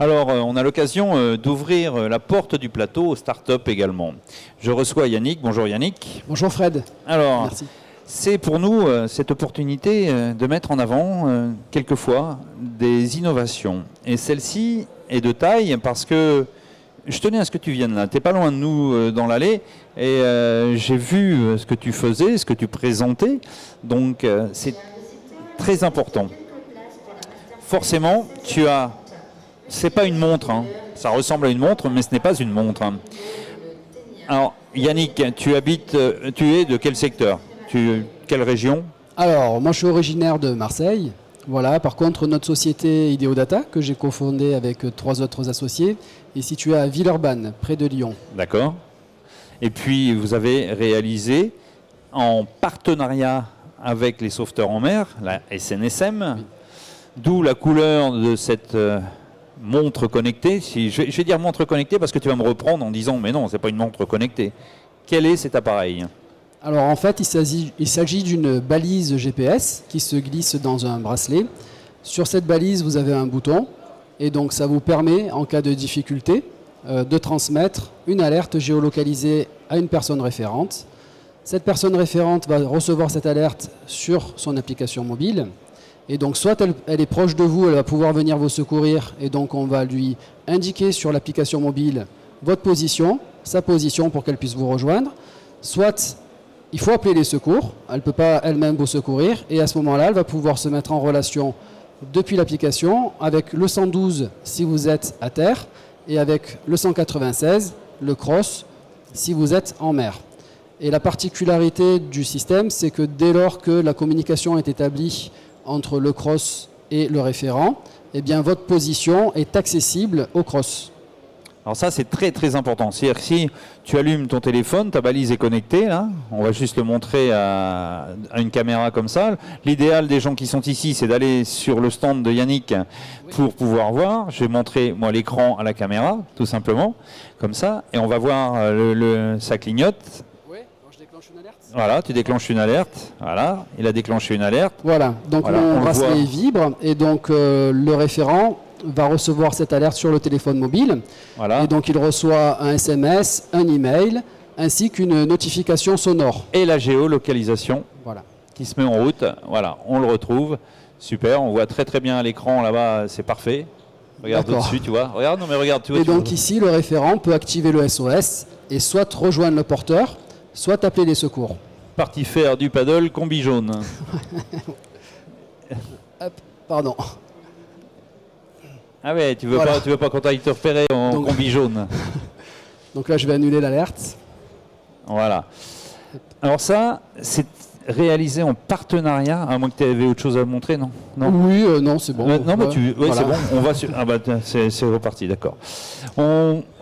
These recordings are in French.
Alors, on a l'occasion d'ouvrir la porte du plateau aux startups également. Je reçois Yannick. Bonjour Yannick. Bonjour Fred. Alors, merci. C'est pour nous cette opportunité de mettre en avant quelquefois des innovations. Et celle-ci est de taille parce que je tenais à ce que tu viennes là. Tu n'es pas loin de nous dans l'allée et j'ai vu ce que tu faisais, ce que tu présentais. Donc c'est très important. Forcément, c'est pas une montre. Hein. Ça ressemble à une montre, mais ce n'est pas une montre. Hein. Alors Yannick, tu es de quel secteur ? Quelle région ? Alors, moi je suis originaire de Marseille. Voilà, par contre, notre société Ideodata, que j'ai cofondée avec 3 autres associés, est située à Villeurbanne, près de Lyon. D'accord. Et puis, vous avez réalisé, en partenariat avec les sauveteurs en mer, la SNSM, oui. D'où la couleur de cette montre connectée. Je vais dire montre connectée parce que tu vas me reprendre en disant « mais non, ce n'est pas une montre connectée ». Quel est cet appareil ? Alors en fait, il s'agit d'une balise GPS qui se glisse dans un bracelet. Sur cette balise, vous avez un bouton et donc ça vous permet, en cas de difficulté, de transmettre une alerte géolocalisée à une personne référente. Cette personne référente va recevoir cette alerte sur son application mobile et donc soit elle est proche de vous, elle va pouvoir venir vous secourir et donc on va lui indiquer sur l'application mobile votre position, sa position pour qu'elle puisse vous rejoindre, soit il faut appeler les secours, elle ne peut pas elle-même vous secourir et à ce moment-là, elle va pouvoir se mettre en relation depuis l'application avec le 112 si vous êtes à terre et avec le 196, le cross, si vous êtes en mer. Et la particularité du système, c'est que dès lors que la communication est établie entre le cross et le référent, eh bien votre position est accessible au cross. Alors ça, c'est très très important. C'est-à-dire que si tu allumes ton téléphone, ta balise est connectée, là. On va juste le montrer à une caméra comme ça. L'idéal des gens qui sont ici, c'est d'aller sur le stand de Yannick pour pouvoir voir. Je vais montrer moi l'écran à la caméra, tout simplement, comme ça. Et on va voir ça clignote. Oui, alors je déclenche une alerte. Voilà, tu déclenches une alerte. Voilà, il a déclenché une alerte. Voilà, donc voilà, mon bracelet vibre et donc le référent va recevoir cette alerte sur le téléphone mobile. Voilà. Et donc il reçoit un SMS, un email, ainsi qu'une notification sonore. Et la géolocalisation qui se met en route. Voilà, on le retrouve. Super, on voit très très bien à l'écran là-bas, c'est parfait. Regarde au-dessus, tu vois. Regarde, non mais regarde, tu vois. Et donc ici, le référent peut activer le SOS et soit rejoindre le porteur, soit appeler les secours. Parti faire du paddle, combi jaune. Hop, pardon. Ah ouais, tu veux pas qu'on aille te repérer en combi jaune. Donc là, je vais annuler l'alerte. Voilà. Alors ça, c'est réalisé en partenariat, à moins que tu avais autre chose à montrer, non, Oui, non, c'est bon. Non, mais c'est bon. On va c'est reparti, d'accord.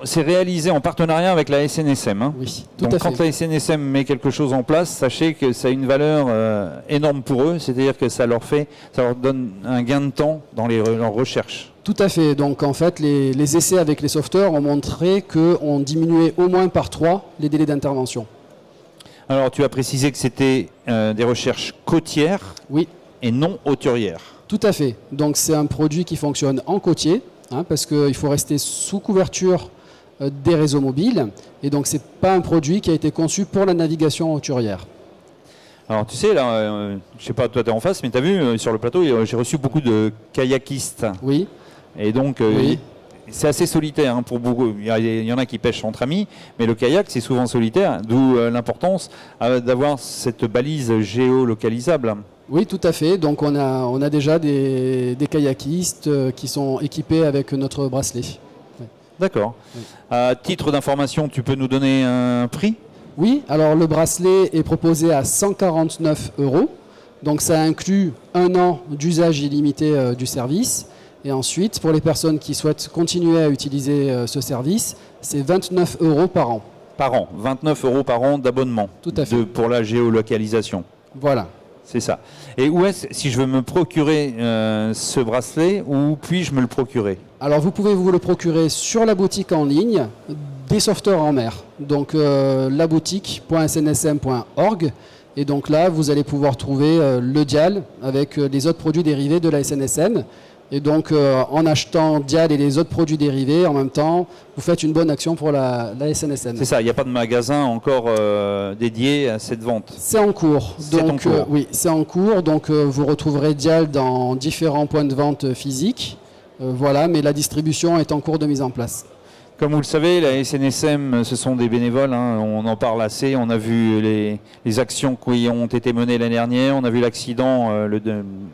C'est réalisé en partenariat avec la SNSM. Hein. Oui, tout à fait. Donc quand la SNSM met quelque chose en place, sachez que ça a une valeur énorme pour eux, c'est-à-dire que ça leur donne un gain de temps dans leurs recherches. Tout à fait. Donc en fait, les essais avec les sauveteurs ont montré qu'on diminuait au moins par 3 les délais d'intervention. Alors tu as précisé que c'était des recherches côtières et non hauturières. Tout à fait. Donc c'est un produit qui fonctionne en côtier, parce qu'il faut rester sous couverture des réseaux mobiles. Et donc c'est pas un produit qui a été conçu pour la navigation hauturière. Alors tu sais, là, je sais pas, toi tu es en face, mais tu as vu, sur le plateau, j'ai reçu beaucoup de kayakistes. Oui. Et donc, c'est assez solitaire hein, pour beaucoup. Il y en a qui pêchent entre amis, mais le kayak, c'est souvent solitaire, d'où l'importance d'avoir cette balise géolocalisable. Oui, tout à fait. Donc, on a déjà des kayakistes qui sont équipés avec notre bracelet. Oui. D'accord. Oui. À titre d'information, tu peux nous donner un prix ? Oui, alors le bracelet est proposé à 149 €. Donc, ça inclut 1 an d'usage illimité du service. Et ensuite, pour les personnes qui souhaitent continuer à utiliser ce service, c'est 29 € par an. Par an, 29 € par an d'abonnement. Tout à fait. Pour la géolocalisation. Voilà. C'est ça. Et où est-ce, si je veux me procurer ce bracelet, où puis-je me le procurer ? Alors, vous pouvez vous le procurer sur la boutique en ligne des sauveteurs en mer. Donc, laboutique.snsm.org. Et donc là, vous allez pouvoir trouver le dial avec les autres produits dérivés de la SNSM. Et donc, en achetant Dial et les autres produits dérivés, en même temps, vous faites une bonne action pour la SNSM. C'est ça, il n'y a pas de magasin encore dédié à cette vente. C'est en cours. Donc, oui, c'est en cours. Donc, vous retrouverez Dial dans différents points de vente physiques. Voilà, mais la distribution est en cours de mise en place. Comme vous le savez, la SNSM, ce sont des bénévoles, hein, on en parle assez, on a vu les actions qui ont été menées l'année dernière, on a vu l'accident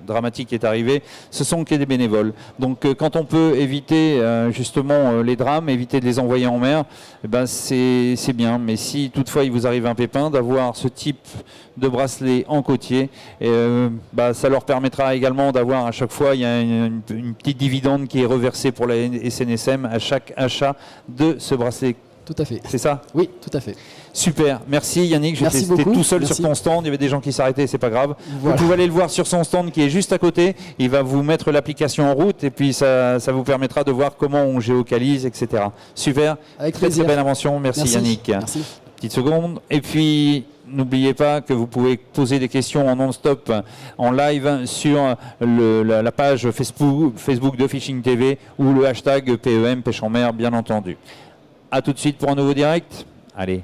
dramatique qui est arrivé, ce sont que des bénévoles. Donc quand on peut éviter justement les drames, éviter de les envoyer en mer, eh ben, c'est bien. Mais si toutefois il vous arrive un pépin, d'avoir ce type de bracelet en côtier, ça leur permettra également d'avoir à chaque fois, il y a une petite dividende qui est reversée pour la SNSM à chaque achat de ce bracelet. Tout à fait. C'est ça? Oui, tout à fait. Super, merci Yannick, j'étais tout seul sur ton stand, il y avait des gens qui s'arrêtaient, c'est pas grave. Voilà. Vous pouvez aller le voir sur son stand qui est juste à côté, il va vous mettre l'application en route et puis ça vous permettra de voir comment on géocalise, etc. Super, avec très belle invention, merci Yannick. Merci. Petite seconde, et puis n'oubliez pas que vous pouvez poser des questions en non-stop, en live sur la page Facebook de Fishing TV ou le hashtag PEM, pêche en mer bien entendu. A tout de suite pour un nouveau direct. Allez.